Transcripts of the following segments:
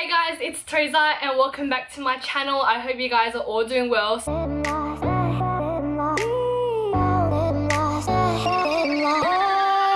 Hey guys, it's Teresa and welcome back to my channel. I hope you guys are all doing well.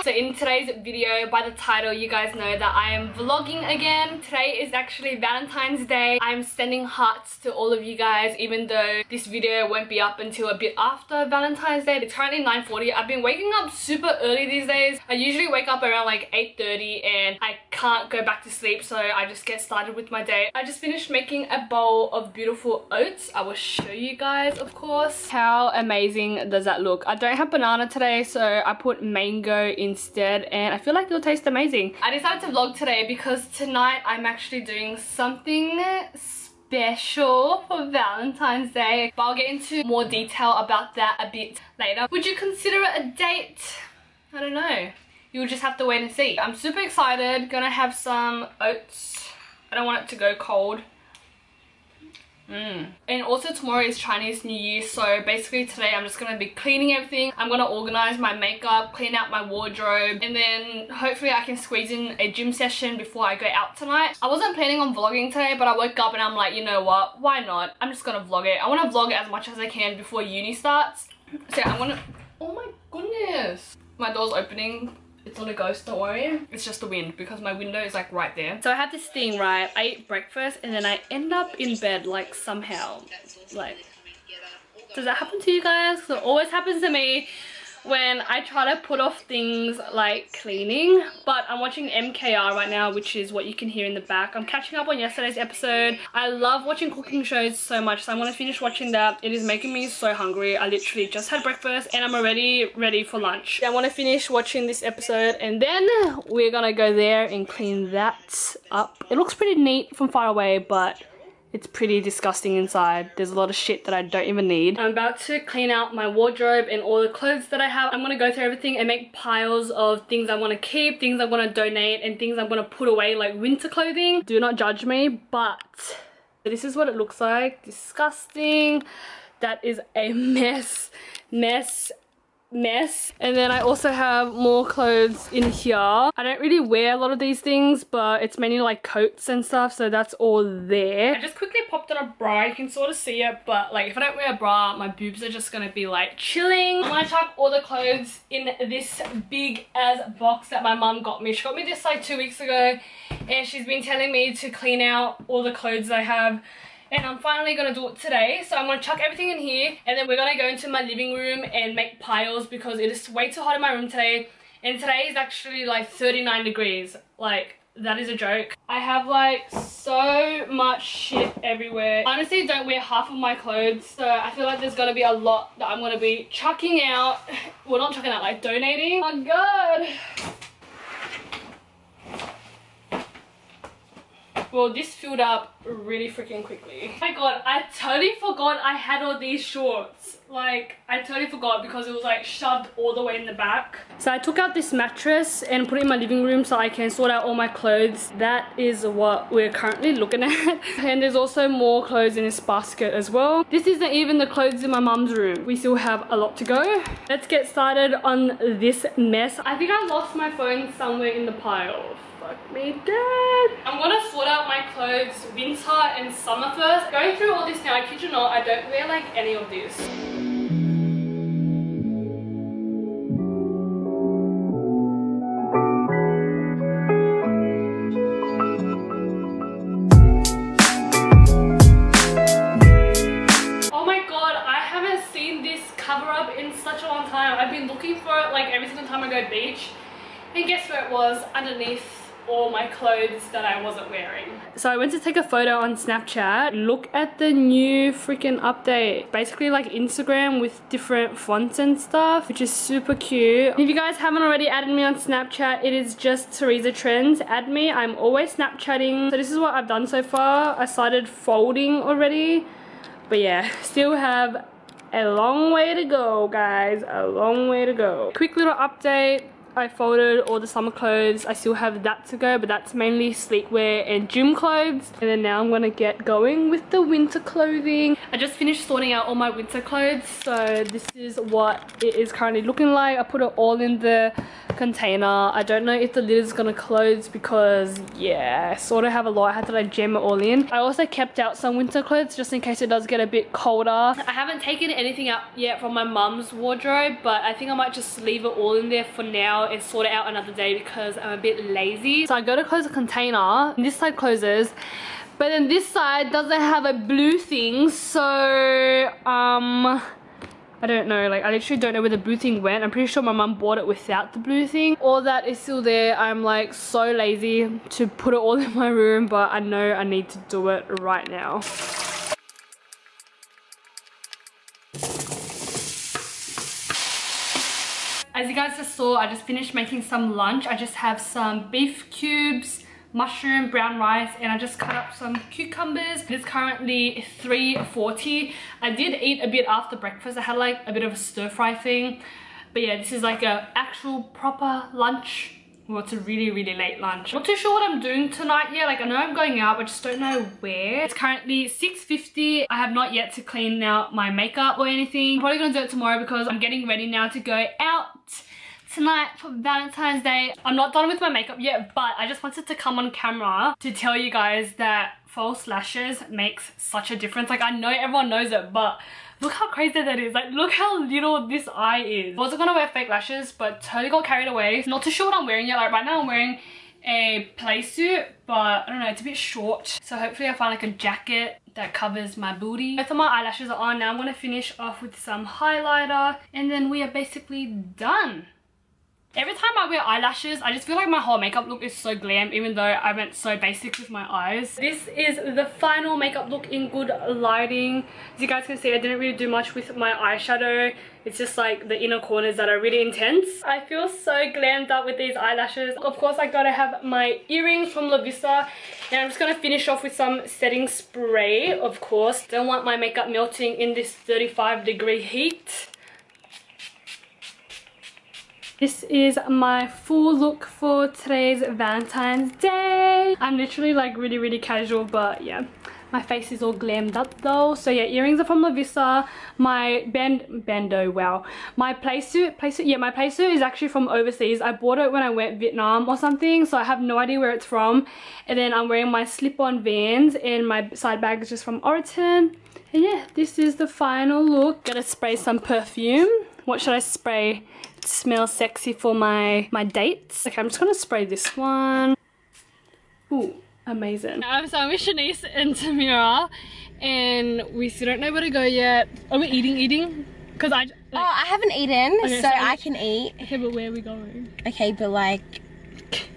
So in today's video, by the title, you guys know that I am vlogging again. Today is actually Valentine's Day. I'm sending hearts to all of you guys, even though this video won't be up until a bit after Valentine's Day. It's currently 9:40. I've been waking up super early these days. I usually wake up around like 8:30 and I can't go back to sleep, so I just get started with my day. I just finished making a bowl of beautiful oats. I will show you guys, of course. How amazing does that look? I don't have banana today, so I put mango instead, and I feel like it'll taste amazing. I decided to vlog today because tonight I'm actually doing something special for Valentine's Day, but I'll get into more detail about that a bit later. Would you consider it a date? I don't know. You'll just have to wait and see. I'm super excited. Gonna have some oats. I don't want it to go cold. And also tomorrow is Chinese New Year, so basically today I'm just gonna be cleaning everything. I'm gonna organize my makeup, clean out my wardrobe, and then hopefully I can squeeze in a gym session before I go out tonight. I wasn't planning on vlogging today, but I woke up and I'm like, you know what, why not? I'm just gonna vlog it. I want to vlog as much as I can before uni starts. So I'm gonna, oh my goodness, my door's opening. It's not a ghost, don't worry. It's just the wind because my window is like right there. So I had this thing, right? I ate breakfast and then I end up in bed like somehow. Like, does that happen to you guys? It always happens to me when I try to put off things like cleaning. But I'm watching MKR right now, which is what you can hear in the back. I'm catching up on yesterday's episode. I love watching cooking shows so much, so I'm gonna finish watching that. It is making me so hungry. I literally just had breakfast and I'm already ready for lunch. I want to finish watching this episode and then we're gonna go there and clean that up. It looks pretty neat from far away, but it's pretty disgusting inside. There's a lot of shit that I don't even need. I'm about to clean out my wardrobe and all the clothes that I have. I'm gonna go through everything and make piles of things I want to keep, things I want to donate, and things I'm gonna put away, like winter clothing. Do not judge me, but this is what it looks like. Disgusting. That is a mess. And then I also have more clothes in here. I don't really wear a lot of these things, but it's mainly like coats and stuff, so that's all there. I just quickly popped on a bra. You can sort of see it, but like if I don't wear a bra, my boobs are just gonna be like chilling. I'm gonna chuck all the clothes in this big ass box that my mum got me. She got me this like 2 weeks ago, and she's been telling me to clean out all the clothes I have. And I'm finally gonna do it today. So I'm gonna chuck everything in here and then we're gonna go into my living room and make piles because it is way too hot in my room today. And today is actually like 39 degrees. Like, that is a joke. I have like so much shit everywhere. Honestly, don't wear half of my clothes. So I feel like there's gonna be a lot that I'm gonna be chucking out. Well, not chucking out, like donating. Oh my god. Well, this filled up really freaking quickly. Oh my god, I totally forgot I had all these shorts. Like, I totally forgot because it was like shoved all the way in the back. So I took out this mattress and put it in my living room so I can sort out all my clothes. That is what we're currently looking at. And there's also more clothes in this basket as well. This isn't even the clothes in my mum's room. We still have a lot to go. Let's get started on this mess. I think I lost my phone somewhere in the pile. Fuck me dead. I'm gonna sort out my clothes winter and summer first. Going through all this now, I kid you not, I don't wear like any of this. Oh my god, I haven't seen this cover up in such a long time. I've been looking for it like every single time I go beach. And guess where it was? Underneath all my clothes that I wasn't wearing. So I went to take a photo on Snapchat. Look at the new freaking update. Basically like Instagram with different fonts and stuff, which is super cute. If you guys haven't already added me on Snapchat, it is just TheresaTrends. Add me. I'm always Snapchatting. So this is what I've done so far. I started folding already. But yeah, still have a long way to go, guys. A long way to go. Quick little update. I folded all the summer clothes. I still have that to go, but that's mainly sleepwear and gym clothes. And then now I'm gonna get going with the winter clothing. I just finished sorting out all my winter clothes, so this is what it is currently looking like. I put it all in the container. I don't know if the lid is gonna close because yeah, I sort of have a lot. I had to like jam it all in. I also kept out some winter clothes just in case it does get a bit colder. I haven't taken anything out yet from my mum's wardrobe, but I think I might just leave it all in there for now and sort it out another day because I'm a bit lazy. So I go to close the container and this side closes, but then this side doesn't have a blue thing, so I don't know, like I literally don't know where the blue thing went. I'm pretty sure my mum bought it without the blue thing. All that is still there. I'm like so lazy to put it all in my room, but I know I need to do it right now. As you guys just saw, I just finished making some lunch. I just have some beef cubes, mushroom, brown rice, and I just cut up some cucumbers. It's currently 3:40. I did eat a bit after breakfast. I had like a bit of a stir fry thing, but yeah, this is like a actual proper lunch. Well, it's a really late lunch. Not too sure what I'm doing tonight yet. Like I know I'm going out, but just don't know where. It's currently 6:50. I have not yet to clean out my makeup or anything. I'm probably gonna do it tomorrow because I'm getting ready now to go out tonight for Valentine's Day. I'm not done with my makeup yet, but I just wanted to come on camera to tell you guys that false lashes makes such a difference. Like I know everyone knows it, but look how crazy that is. Like look how little this eye is. I wasn't gonna wear fake lashes, but totally got carried away. Not too sure what I'm wearing yet. Like right now I'm wearing a play suit, but I don't know, it's a bit short. So hopefully I find like a jacket that covers my booty. Both of my eyelashes are on. Now I'm gonna finish off with some highlighter and then we are basically done. Every time I wear eyelashes, I just feel like my whole makeup look is so glam, even though I went so basic with my eyes. This is the final makeup look in good lighting. As you guys can see, I didn't really do much with my eyeshadow. It's just like the inner corners that are really intense. I feel so glammed up with these eyelashes. Of course, I gotta have my earrings from Theresa, and I'm just gonna finish off with some setting spray, of course. Don't want my makeup melting in this 35-degree heat. This is my full look for today's Valentine's Day. I'm literally like really casual, but yeah, my face is all glammed up though. So yeah, earrings are from Theresa. My bandeau, wow. My play suit, yeah, my play suit is actually from overseas. I bought it when I went Vietnam or something, so I have no idea where it's from. And then I'm wearing my slip-on Vans, and my side bag is just from Oriton. And yeah, this is the final look. Gotta spray some perfume. What should I spray? Smells sexy for my dates. Okay, I'm just gonna spray this one. Ooh, amazing. So I'm with Shanice and Tamira, and we still don't know where to go yet. Are we eating? Because I haven't eaten, okay, so I can eat. Okay, but where are we going? Okay, but like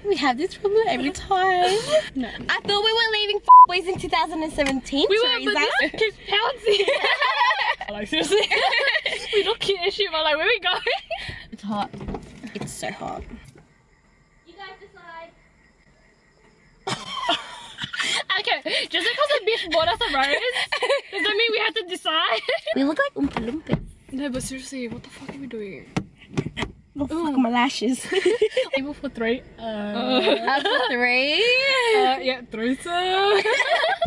we have this problem every time. No. I thought we were leaving boys in 2017. We were, but this keeps pouncing. Like seriously, we look cute as shit, but like where are we going? It's hot. It's so hot. You guys decide. Okay, just because a bitch bought us a rose, does that mean we have to decide? We look like Oompa Loompas. No, but seriously, what the fuck are we doing? Oh, fuck my lashes. Able for 3. That's for 3. Yeah, 3.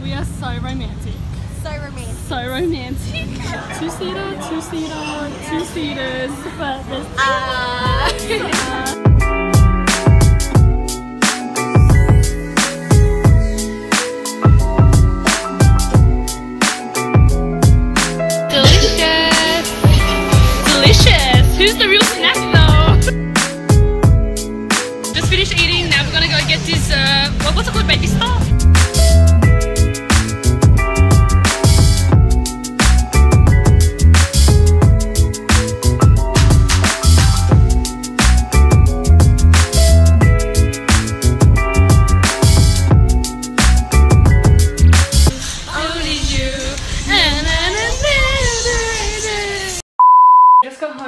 We are so romantic. So romantic. So romantic. 2-seater, 2-seater, 2-seaters. But there's delicious. Delicious. Who's the real snack though? Just finished eating. Now we're gonna go get dessert. What's it called? Baby star?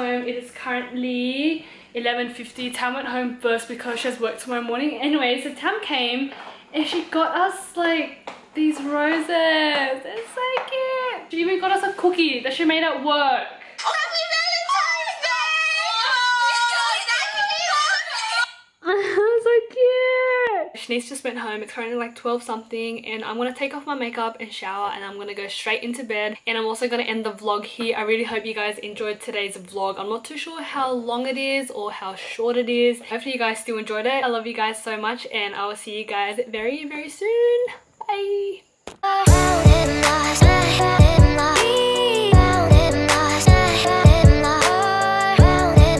It is currently 11:50. Tam went home first because she has work tomorrow morning. Anyway, so Tam came and she got us like these roses. They're so cute. She even got us a cookie that she made at work. Happy Valentine's Day! Oh, Shanice just went home. It's currently like 12 something and I'm gonna take off my makeup and shower and I'm gonna go straight into bed. And I'm also gonna end the vlog here. I really hope you guys enjoyed today's vlog. I'm not too sure how long it is or how short it is. Hopefully you guys still enjoyed it. I love you guys so much and I will see you guys very, very soon. Bye!